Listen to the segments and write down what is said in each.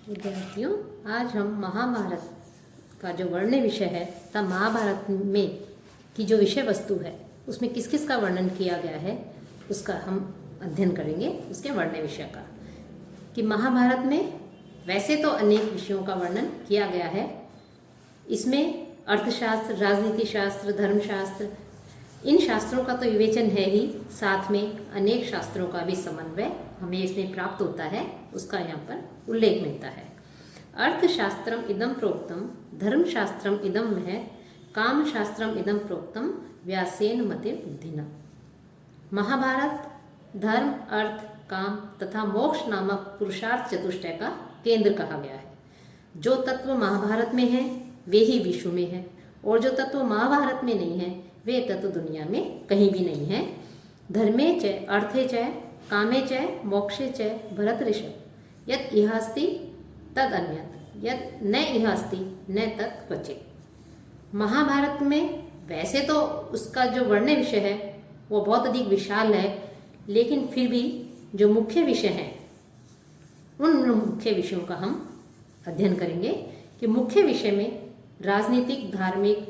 विद्यार्थियों, आज हम महाभारत का जो वर्ण्य विषय है तथा महाभारत में की जो विषय वस्तु है उसमें किस किस का वर्णन किया गया है उसका हम अध्ययन करेंगे। उसके वर्ण्य विषय का कि महाभारत में वैसे तो अनेक विषयों का वर्णन किया गया है। इसमें अर्थशास्त्र, राजनीति शास्त्र, धर्मशास्त्र, इन शास्त्रों का तो विवेचन है ही, साथ में अनेक शास्त्रों का भी समन्वय हमें इसमें प्राप्त होता है, उसका यहाँ पर उल्लेख मिलता है। अर्थशास्त्रम इदम प्रोक्तम, धर्मशास्त्रम इदम है, कामशास्त्रम इदम प्रोक्तम, व्यासेन मते बुद्धिना। महाभारत धर्म, अर्थ, काम तथा मोक्ष नामक पुरुषार्थ चतुष्टय का केंद्र कहा गया है। जो तत्व महाभारत में है वे ही विश्व में है, और जो तत्व महाभारत में नहीं है वे तत्व दुनिया में कहीं भी नहीं है। धर्मे च, अर्थे च, कामे च, मोक्षे च भरत ऋषभ, यत् इहास्ति तद अन्यत्, यत् न इहास्ति न तत् क्वचित्। महाभारत में वैसे तो उसका जो वर्ण्य विषय है वो बहुत अधिक विशाल है, लेकिन फिर भी जो मुख्य विषय हैं उन मुख्य विषयों का हम अध्ययन करेंगे कि मुख्य विषय में राजनीतिक, धार्मिक,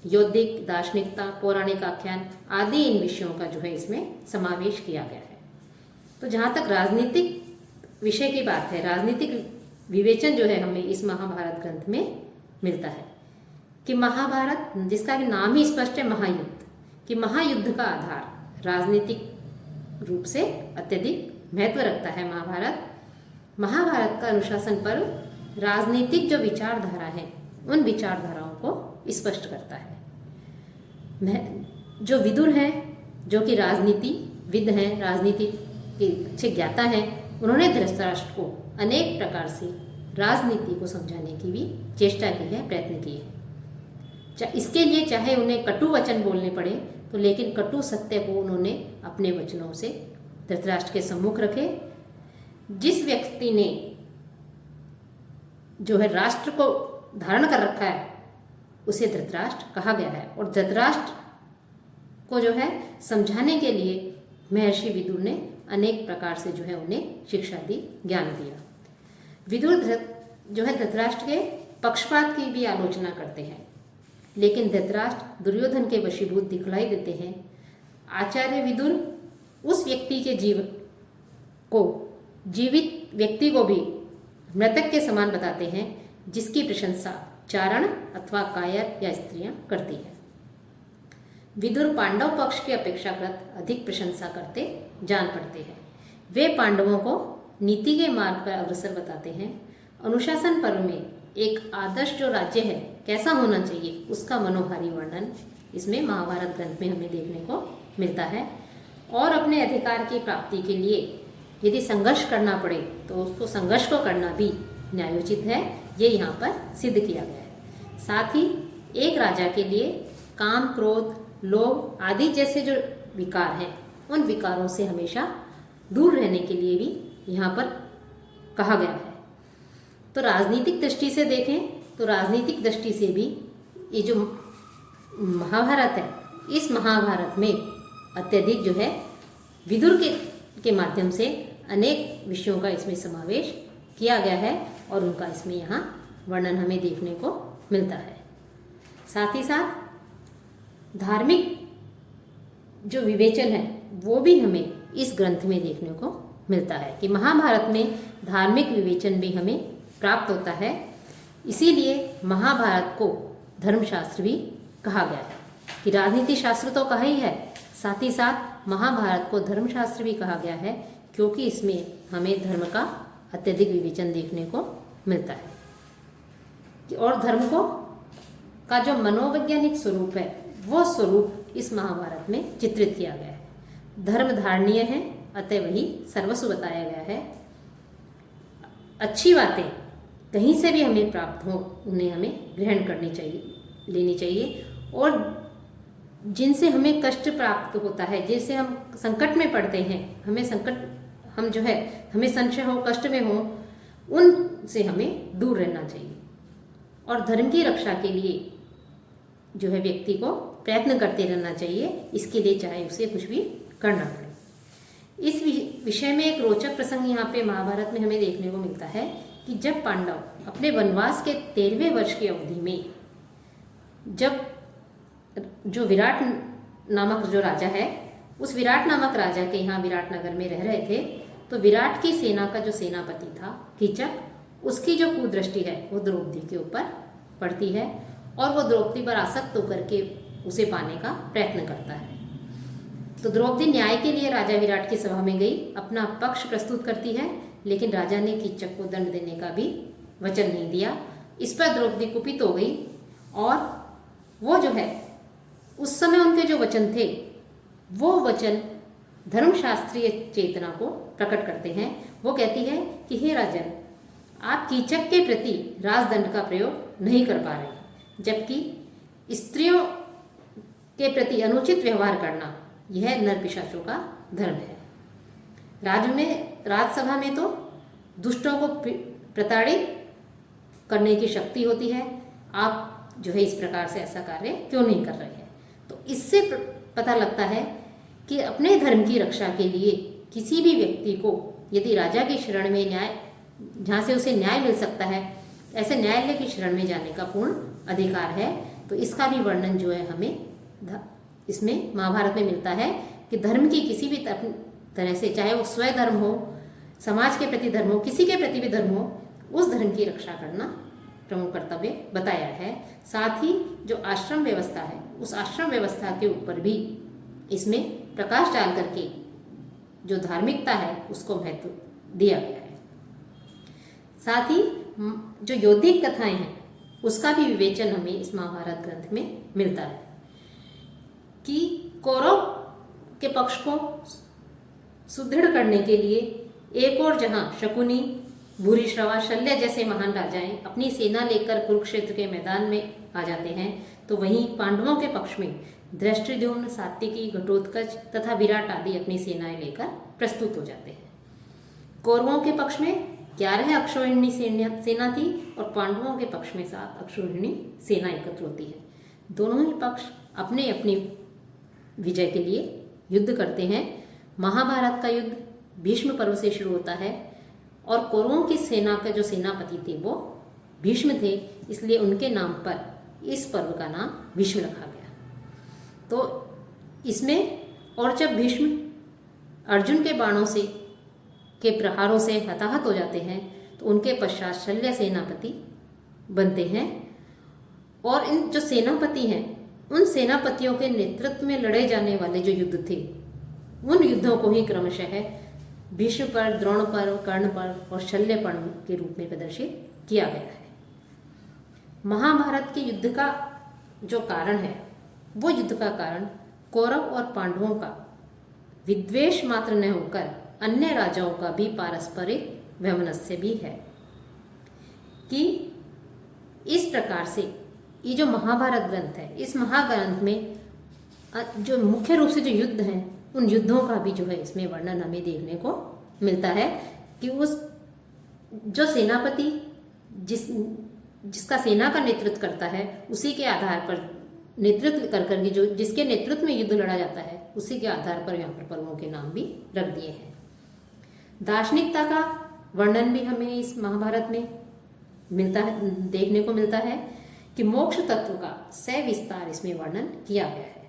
यौद्धिक, दार्शनिकता, पौराणिक आख्यान आदि इन विषयों का जो है इसमें समावेश किया गया है। तो जहाँ तक राजनीतिक विषय की बात है, राजनीतिक विवेचन जो है हमें इस महाभारत ग्रंथ में मिलता है कि महाभारत, जिसका कि नाम ही स्पष्ट है महायुद्ध, कि महायुद्ध का आधार राजनीतिक रूप से अत्यधिक महत्व रखता है। महाभारत का अनुशासन पर्व राजनीतिक जो विचारधारा है उन विचारधाराओं को स्पष्ट करता है। जो विदुर हैं, जो कि राजनीतिविद हैं, राजनीति के अच्छे ज्ञाता हैं, उन्होंने धृतराष्ट्र को अनेक प्रकार से राजनीति को समझाने की भी चेष्टा की है, प्रयत्न किए हैं। इसके लिए चाहे उन्हें कटु वचन बोलने पड़े तो, लेकिन कटु सत्य को उन्होंने अपने वचनों से धृतराष्ट्र के सम्मुख रखे। जिस व्यक्ति ने जो है राष्ट्र को धारण कर रखा है उसे धृतराष्ट्र कहा गया है, और धृतराष्ट्र को जो है समझाने के लिए महर्षि विदुर ने अनेक प्रकार से जो है उन्हें शिक्षा दी, ज्ञान दिया। विदुर जो है धृतराष्ट्र के पक्षपात की भी आलोचना करते हैं, लेकिन धृतराष्ट्र दुर्योधन के वशीभूत दिखलाई देते हैं। आचार्य विदुर उस व्यक्ति के जीवित व्यक्ति को भी मृतक के समान बताते हैं जिसकी प्रशंसा चारण अथवा कायर या स्त्रियां करती है। विदुर पांडव पक्ष की अपेक्षाकृत अधिक प्रशंसा करते जान पड़ते हैं। वे पांडवों को नीति के मार्ग पर अग्रसर बताते हैं। अनुशासन पर्व में एक आदर्श जो राज्य है कैसा होना चाहिए उसका मनोहारी वर्णन इसमें महाभारत ग्रंथ में हमें देखने को मिलता है। और अपने अधिकार की प्राप्ति के लिए यदि संघर्ष करना पड़े तो उसको संघर्ष को करना भी न्यायोचित है, ये यहाँ पर सिद्ध किया गया है। साथ ही एक राजा के लिए काम, क्रोध, लोभ आदि जैसे जो विकार हैं उन विकारों से हमेशा दूर रहने के लिए भी यहाँ पर कहा गया है। तो राजनीतिक दृष्टि से देखें तो राजनीतिक दृष्टि से भी ये जो महाभारत है, इस महाभारत में अत्यधिक जो है विदुर के माध्यम से अनेक विषयों का इसमें समावेश किया गया है और उनका इसमें यहाँ वर्णन हमें देखने को मिलता है। साथ ही साथ धार्मिक जो विवेचन है वो भी हमें इस ग्रंथ में देखने को मिलता है कि महाभारत में धार्मिक विवेचन भी हमें प्राप्त होता है। इसीलिए महाभारत को धर्मशास्त्र भी कहा गया है कि राजनीति शास्त्र तो कहा ही है, साथ ही साथ महाभारत को धर्मशास्त्र भी कहा गया है, क्योंकि इसमें हमें धर्म का अत्यधिक विवेचन देखने को मिलता है। और धर्म का जो मनोवैज्ञानिक स्वरूप है वो स्वरूप इस महाभारत में चित्रित किया गया है। धर्म धारणीय है, अतः वही सर्वस्व बताया गया है। अच्छी बातें कहीं से भी हमें प्राप्त हो उन्हें हमें ग्रहण करनी चाहिए, लेनी चाहिए, और जिनसे हमें कष्ट प्राप्त होता है, जिनसे हम संकट में पड़ते हैं, हमें संशय हो, कष्ट में हो, उनसे हमें दूर रहना चाहिए। और धर्म की रक्षा के लिए जो है व्यक्ति को प्रयत्न करते रहना चाहिए, इसके लिए चाहे उसे कुछ भी करना पड़े। इस विषय में एक रोचक प्रसंग यहाँ पे महाभारत में हमें देखने को मिलता है कि जब पांडव अपने वनवास के 13वें वर्ष की अवधि में, जब जो विराट नामक जो राजा है, उस विराट नामक राजा के यहाँ विराट नगर में रह रहे थे, तो विराट की सेना का जो सेनापति था कीचक, उसकी जो कुदृष्टि है वो द्रौपदी के ऊपर पड़ती है और वो द्रौपदी पर आसक्त होकर के उसे पाने का प्रयत्न करता है। तो द्रौपदी न्याय के लिए राजा विराट की सभा में गई, अपना पक्ष प्रस्तुत करती है, लेकिन राजा ने कीचक को दंड देने का भी वचन नहीं दिया। इस पर द्रौपदी कुपित हो गई और वो जो है, उस समय उनके जो वचन थे वो वचन धर्मशास्त्रीय चेतना को प्रकट करते हैं। वो कहती है कि हे राजन, आप कीचक के प्रति राजदंड का प्रयोग नहीं कर पा रहे, जबकि स्त्रियों के प्रति अनुचित व्यवहार करना यह नर पिशाचों का धर्म है। राजसभा में तो दुष्टों को प्रताड़ित करने की शक्ति होती है, आप जो है इस प्रकार से ऐसा कार्य क्यों नहीं कर रहे हैं। तो इससे पता लगता है कि अपने धर्म की रक्षा के लिए किसी भी व्यक्ति को यदि राजा की शरण में न्याय, जहाँ से उसे न्याय मिल सकता है, ऐसे न्यायालय की शरण में जाने का पूर्ण अधिकार है। तो इसका भी वर्णन जो है हमें इसमें महाभारत में मिलता है कि धर्म की किसी भी तरह से, चाहे वो स्वधर्म हो, समाज के प्रति धर्म हो, किसी के प्रति भी धर्म हो, उस धर्म की रक्षा करना प्रमुख कर्तव्य बताया है। साथ ही जो आश्रम व्यवस्था है, उस आश्रम व्यवस्था के ऊपर भी इसमें प्रकाश डाल करके जो धार्मिकता है उसको महत्व दिया गया है। साथ ही जो यौद्धिक कथाएं हैं उसका भी विवेचन हमें इस महाभारत ग्रंथ में मिलता है कि कौरव के पक्ष को सुदृढ़ करने के लिए एक और जहां शकुनी, भूरिश्रवा, शल्य जैसे महान राजाएं अपनी सेना लेकर कुरुक्षेत्र के मैदान में आ जाते हैं, तो वहीं पांडवों के पक्ष में धृष्टद्युम्न, सात्विकी, घटोत्कच तथा विराट आदि अपनी सेनाएं लेकर प्रस्तुत हो जाते हैं। कौरवों के पक्ष में 11 अक्षौहिणी सेना थी और पांडवों के पक्ष में 7 अक्षौहिणी सेना एकत्र होती है। दोनों ही पक्ष अपने अपनी विजय के लिए युद्ध करते हैं। महाभारत का युद्ध भीष्म पर्व से शुरू होता है और कौरवों की सेना का जो सेनापति थे वो भीष्म थे, इसलिए उनके नाम पर इस पर्व का नाम भीष्म रखा गया। तो इसमें, और जब भीष्म अर्जुन के बाणों से के प्रहारों से हताहत हो जाते हैं तो उनके पश्चात शल्य सेनापति बनते हैं और इन जो सेनापति हैं उन सेनापतियों के नेतृत्व में लड़े जाने वाले जो युद्ध थे उन युद्धों को ही क्रमशः भीष्म पर्व, द्रोण पर्व, कर्ण पर्व और शल्य पर्व के रूप में प्रदर्शित किया गया है। महाभारत के युद्ध का जो कारण है वो युद्ध का कारण कौरव और पांडवों का विद्वेष मात्र न होकर अन्य राजाओं का भी पारस्परिक वैमनस्य भी है कि इस प्रकार से ये जो महाभारत ग्रंथ है, इस महाग्रंथ में जो मुख्य रूप से जो युद्ध हैं उन युद्धों का भी जो है इसमें वर्णन हमें देखने को मिलता है कि उस जो सेनापति जिसका सेना का नेतृत्व करता है उसी के आधार पर नेतृत्व कर करके जो जिसके नेतृत्व में युद्ध लड़ा जाता है उसी के आधार पर यहाँ पर पर्वों के नाम भी रख दिए हैं। दार्शनिकता का वर्णन भी हमें इस महाभारत में मिलता है, देखने को मिलता है कि मोक्ष तत्व का सविस्तार इसमें वर्णन किया गया है।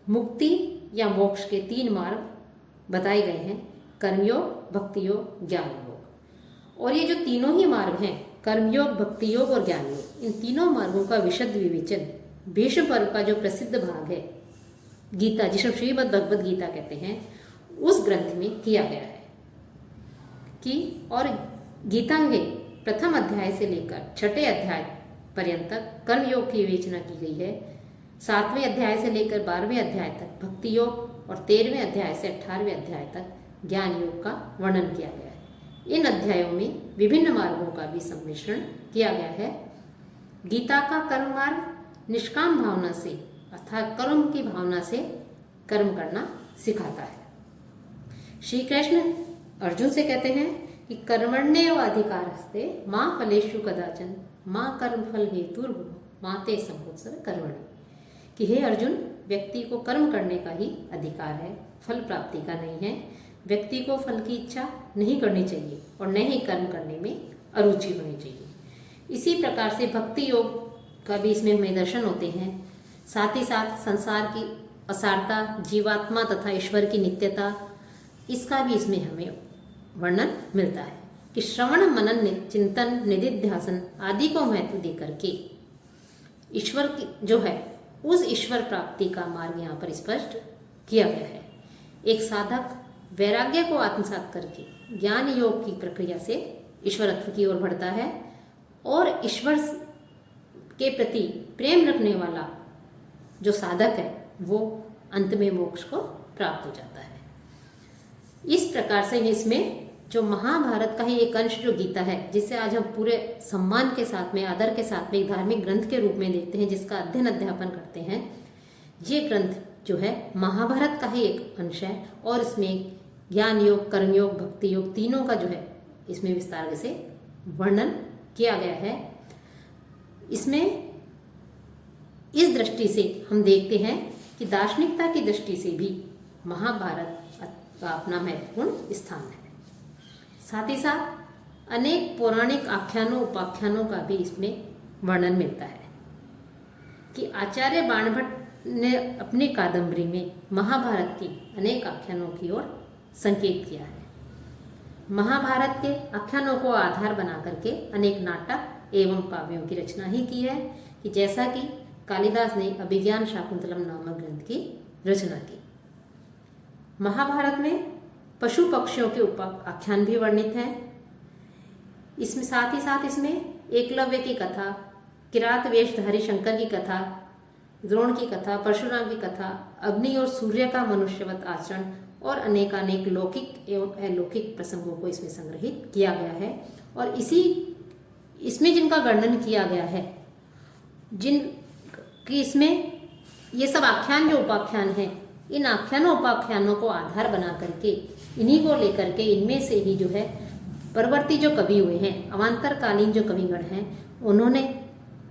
मुक्ति या मोक्ष के 3 मार्ग बताए गए हैं, कर्मयोग, भक्ति योग, ज्ञान योग। और ये जो तीनों ही मार्ग हैं, कर्मयोग, भक्ति योग और ज्ञान योग, इन तीनों मार्गों का विशद विवेचन भीष्म पर्व का जो प्रसिद्ध भाग है गीता, जिसे श्रीमद् भगवद गीता कहते हैं, उस ग्रंथ में किया गया है कि और गीता के प्रथम अध्याय से लेकर 6ठे अध्याय पर्यंत तक कर्मयोग की विवेचना की गई है। 7वें अध्याय से लेकर 12वें अध्याय तक भक्ति योग और 13वें अध्याय से 18वें अध्याय तक ज्ञान योग का वर्णन किया गया है। इन अध्यायों में विभिन्न मार्गों का भी सम्मिश्रण किया गया है। गीता का कर्म मार्ग निष्काम भावना से अर्थात कर्म की भावना से कर्म करना सिखाता है। श्री कृष्ण अर्जुन से कहते हैं कि कर्मण्येवाधिकारस्ते मां फलेषु कदाचन मां कर्म फल हेतुर्भुः मां ते संभोत्सव कर्मणि। कि हे अर्जुन, व्यक्ति को कर्म करने का ही अधिकार है, फल प्राप्ति का नहीं है। व्यक्ति को फल की इच्छा नहीं करनी चाहिए और न ही कर्म करने में अरुचि होनी चाहिए। इसी प्रकार से भक्ति योग का भी इसमें हमें दर्शन होते हैं। साथ ही साथ संसार की असारता, जीवात्मा तथा ईश्वर की नित्यता, इसका भी इसमें हमें वर्णन मिलता है कि श्रवण, मनन, चिंतन, निधिध्यासन आदि को महत्व दे करके ईश्वर की जो है उस ईश्वर प्राप्ति का मार्ग यहाँ पर स्पष्ट किया गया है। एक साधक वैराग्य को आत्मसात करके ज्ञान योग की प्रक्रिया से ईश्वरत्व की ओर बढ़ता है और ईश्वर के प्रति प्रेम रखने वाला जो साधक है वो अंत में मोक्ष को प्राप्त हो जाता है। इस प्रकार से इसमें जो महाभारत का ही एक अंश जो गीता है, जिसे आज हम पूरे सम्मान के साथ में, आदर के साथ में एक धार्मिक ग्रंथ के रूप में देखते हैं, जिसका अध्ययन अध्यापन करते हैं, ये ग्रंथ जो है महाभारत का ही एक अंश है और इसमें ज्ञान योग, कर्म योग, भक्ति योग तीनों का जो है इसमें विस्तार से वर्णन किया गया है। इसमें इस दृष्टि से हम देखते हैं कि दार्शनिकता की दृष्टि से भी महाभारत का अपना महत्वपूर्ण स्थान है। साथ ही साथ अनेक पौराणिक आख्यानों, उपाख्यानों का भी इसमें वर्णन मिलता है कि आचार्य बाणभट्ट ने अपनी कादंबरी में महाभारत की अनेक आख्यानों की ओर संकेत किया है। महाभारत के आख्यानों को आधार बना करके अनेक नाटक एवं काव्यों की रचना ही की है कि जैसा कि कालिदास ने अभिज्ञान शाकुंतलम नामक ग्रंथ की रचना की। महाभारत में पशु पक्षियों के आख्यान भी वर्णित हैं। इसमें साथ ही साथ इसमें एकलव्य की कथा, किरात वेशधारी शंकर की कथा, द्रोण की कथा, परशुराम की कथा, अग्नि और सूर्य का मनुष्यवत आचरण और अनेकानेक लौकिक एवं अलौकिक प्रसंगों को इसमें संग्रहित किया गया है। और इसमें जिनका वर्णन किया गया है, जिन कि इसमें ये सब आख्यान जो उपाख्यान हैं, इन आख्यानों उपाख्यानों को आधार बना करके, इन्हीं को लेकर के, इनमें से ही जो है परवर्ती जो कवि हुए हैं, अवांतरकालीन जो कविगण हैं, उन्होंने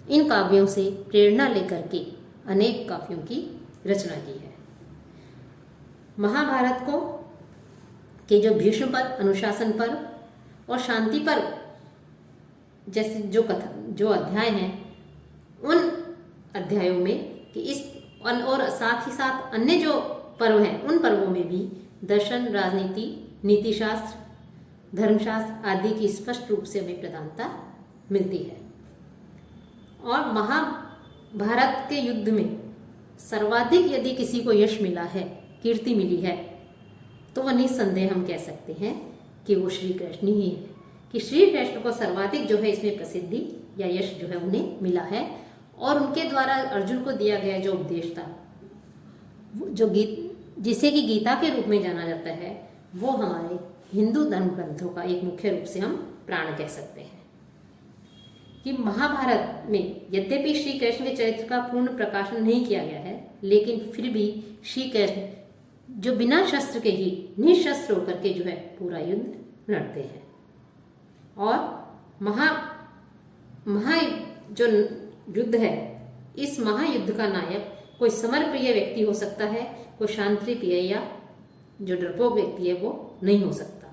इन काव्यों से प्रेरणा लेकर के अनेक काव्यों की रचना की है। महाभारत को के जो भीष्म पर्व, अनुशासन पर्व और शांति पर्व जैसे जो अध्याय हैं, उन अध्यायों में कि इस और साथ ही साथ अन्य जो पर्व हैं, उन पर्वों में भी दर्शन, राजनीति, नीतिशास्त्र, धर्मशास्त्र आदि की स्पष्ट रूप से हमें प्रधानता मिलती है। और महाभारत के युद्ध में सर्वाधिक यदि किसी को यश मिला है, कीर्ति मिली है, तो वह निस्संदेह हम कह सकते हैं कि वो श्री कृष्ण ही है। कि श्री कृष्ण को सर्वाधिक जो है इसमें प्रसिद्धि या यश जो है उन्हें मिला है और उनके द्वारा अर्जुन को दिया गया जो उपदेश था, जो जिसे कि गीता के रूप में जाना जाता है, वो हमारे हिंदू धर्म ग्रंथों का एक मुख्य रूप से हम प्राण कह सकते हैं। कि महाभारत में यद्यपि श्री कृष्ण के चरित्र का पूर्ण प्रकाशन नहीं किया गया है, लेकिन फिर भी श्री कृष्ण जो बिना शस्त्र के ही निशस्त्र होकर के जो है पूरा युद्ध लड़ते हैं। और जो युद्ध है, इस महायुद्ध का नायक कोई समरप्रिय व्यक्ति हो सकता है, कोई शांतिप्रिय या जो डरपोक व्यक्ति है वो नहीं हो सकता।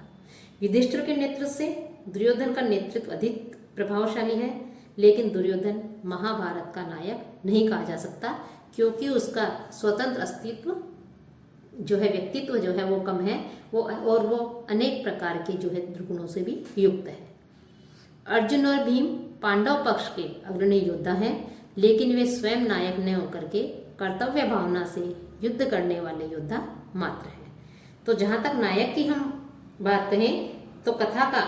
युधिष्ठिर के नेतृत्व से दुर्योधन का नेतृत्व अधिक प्रभावशाली है, लेकिन दुर्योधन महाभारत का नायक नहीं कहा जा सकता, क्योंकि उसका स्वतंत्र अस्तित्व जो है, व्यक्तित्व जो है वो कम है, वो अनेक प्रकार के जो है दुर्गुणों से भी युक्त है। अर्जुन और भीम पांडव पक्ष के अग्रणी योद्धा हैं, लेकिन वे स्वयं नायक न होकर के कर्तव्य भावना से युद्ध करने वाले योद्धा मात्र हैं। तो जहाँ तक नायक की हम बात कहें, तो कथा का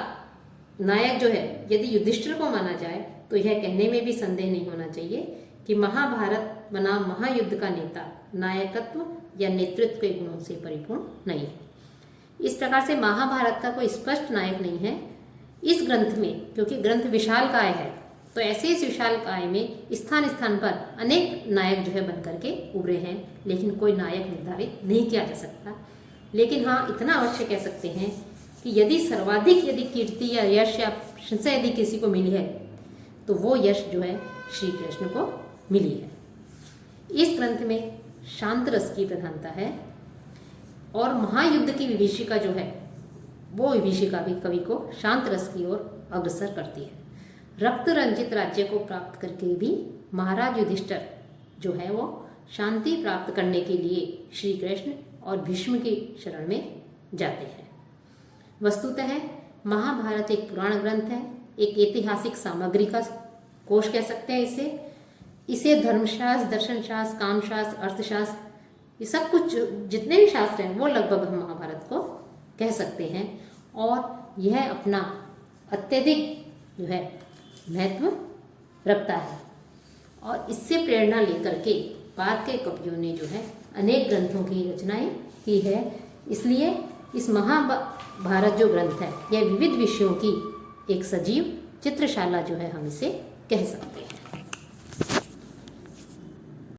नायक जो है यदि युधिष्ठिर को माना जाए, तो यह कहने में भी संदेह नहीं होना चाहिए कि महाभारत बनाम महायुद्ध का नेता नायकत्व या नेतृत्व के गुणों से परिपूर्ण नहीं है। इस प्रकार से महाभारत का कोई स्पष्ट नायक नहीं है इस ग्रंथ में, क्योंकि ग्रंथ विशालकाय है, तो ऐसे इस विशालकाय में स्थान स्थान पर अनेक नायक जो है बन करके उभरे हैं, लेकिन कोई नायक निर्धारित नहीं किया जा सकता। लेकिन हाँ, इतना अवश्य कह सकते हैं कि यदि सर्वाधिक कीर्ति या यश या प्रशंसा यदि किसी को मिली है, तो वो यश जो है श्री कृष्ण को मिली है। इस ग्रंथ में शांत रस की प्रधानता है और महायुद्ध की विभीषिका जो है, वो विभीषिका भी कवि को शांत रस की ओर अग्रसर करती है। रक्त रंजित राज्य को प्राप्त करके भी महाराज युधिष्ठिर जो है वो शांति प्राप्त करने के लिए श्री कृष्ण और भीष्म की शरण में जाते हैं। वस्तुतः महाभारत एक पुराण ग्रंथ है, एक ऐतिहासिक सामग्री का कोश कह सकते हैं इसे धर्मशास्त्र, दर्शनशास्त्र, कामशास्त्र, अर्थशास्त्र, ये सब कुछ जितने भी शास्त्र हैं वो लगभग हम महाभारत को कह सकते हैं। और यह अपना अत्यधिक जो है महत्व रखता है और इससे प्रेरणा लेकर के बाद के कवियों ने जो है अनेक ग्रंथों की रचनाएं की है। इसलिए इस महाभारत जो ग्रंथ है यह विविध विषयों की एक सजीव चित्रशाला जो है हम इसे कह सकते हैं।